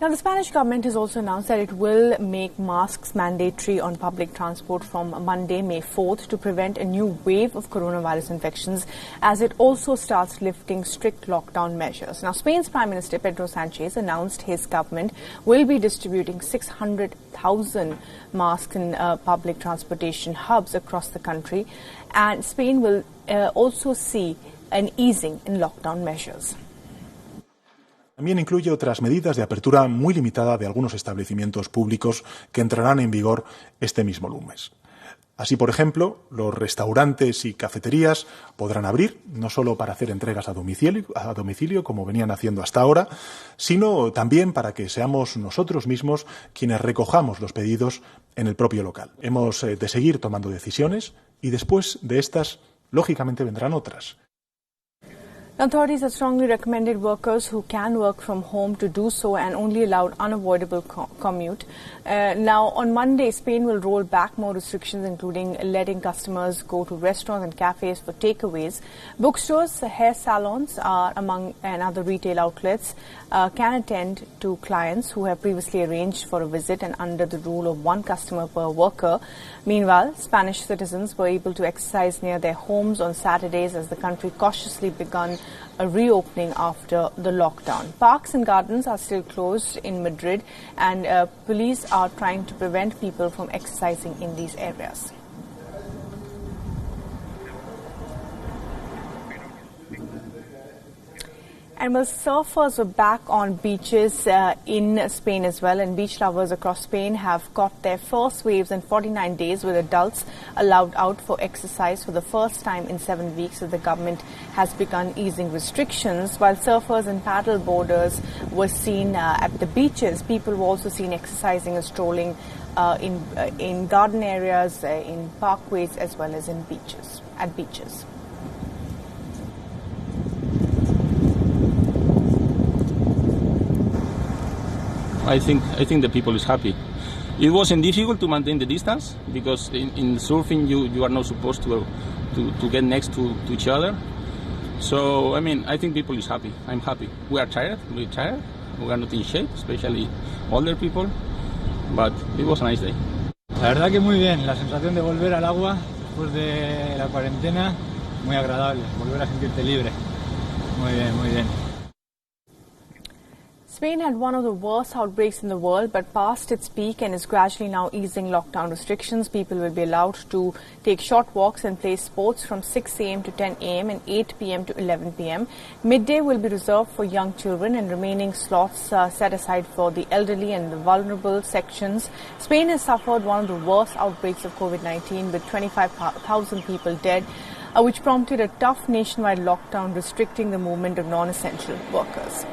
Now, the Spanish government has also announced that it will make masks mandatory on public transport from Monday, May 4th, to prevent a new wave of coronavirus infections, as it also starts lifting strict lockdown measures. Now, Spain's Prime Minister Pedro Sánchez announced his government will be distributing 600,000 masks in public transportation hubs across the country, and Spain will also see an easing in lockdown measures. También incluye otras medidas de apertura muy limitada de algunos establecimientos públicos que entrarán en vigor este mismo lunes. Así, por ejemplo, los restaurantes y cafeterías podrán abrir, no solo para hacer entregas a domicilio, como venían haciendo hasta ahora, sino también para que seamos nosotros mismos quienes recojamos los pedidos en el propio local. Hemos de seguir tomando decisiones y después de estas, lógicamente, vendrán otras. Authorities have strongly recommended workers who can work from home to do so and only allowed unavoidable commute. Now, on Monday, Spain will roll back more restrictions, including letting customers go to restaurants and cafes for takeaways. Bookstores, hair salons, and other retail outlets can attend to clients who have previously arranged for a visit and under the rule of one customer per worker. Meanwhile, Spanish citizens were able to exercise near their homes on Saturdays as the country cautiously begun a reopening after the lockdown. Parks and gardens are still closed in Madrid, and police are trying to prevent people from exercising in these areas. And well, surfers are back on beaches in Spain as well, and beach lovers across Spain have got their first waves in 49 days, with adults allowed out for exercise for the first time in 7 weeks, as the government has begun easing restrictions. While surfers and paddle boarders were seen at the beaches, people were also seen exercising and strolling in garden areas, in parkways, as well as at beaches. I think the people is happy. It wasn't difficult to maintain the distance, because in surfing you are not supposed to get next to each other. So I think people is happy. I'm happy. We are tired. We are not in shape, especially older people. But it was a nice day. La verdad que muy bien. La sensación de volver al agua después de la cuarentena, muy agradable. Volver a sentirte libre. Muy bien, muy bien. Spain had one of the worst outbreaks in the world, but passed its peak and is gradually now easing lockdown restrictions. People will be allowed to take short walks and play sports from 6 a.m. to 10 a.m. and 8 p.m. to 11 p.m. Midday will be reserved for young children, and remaining slots set aside for the elderly and the vulnerable sections. Spain has suffered one of the worst outbreaks of COVID-19, with 25,000 people dead, which prompted a tough nationwide lockdown restricting the movement of non-essential workers.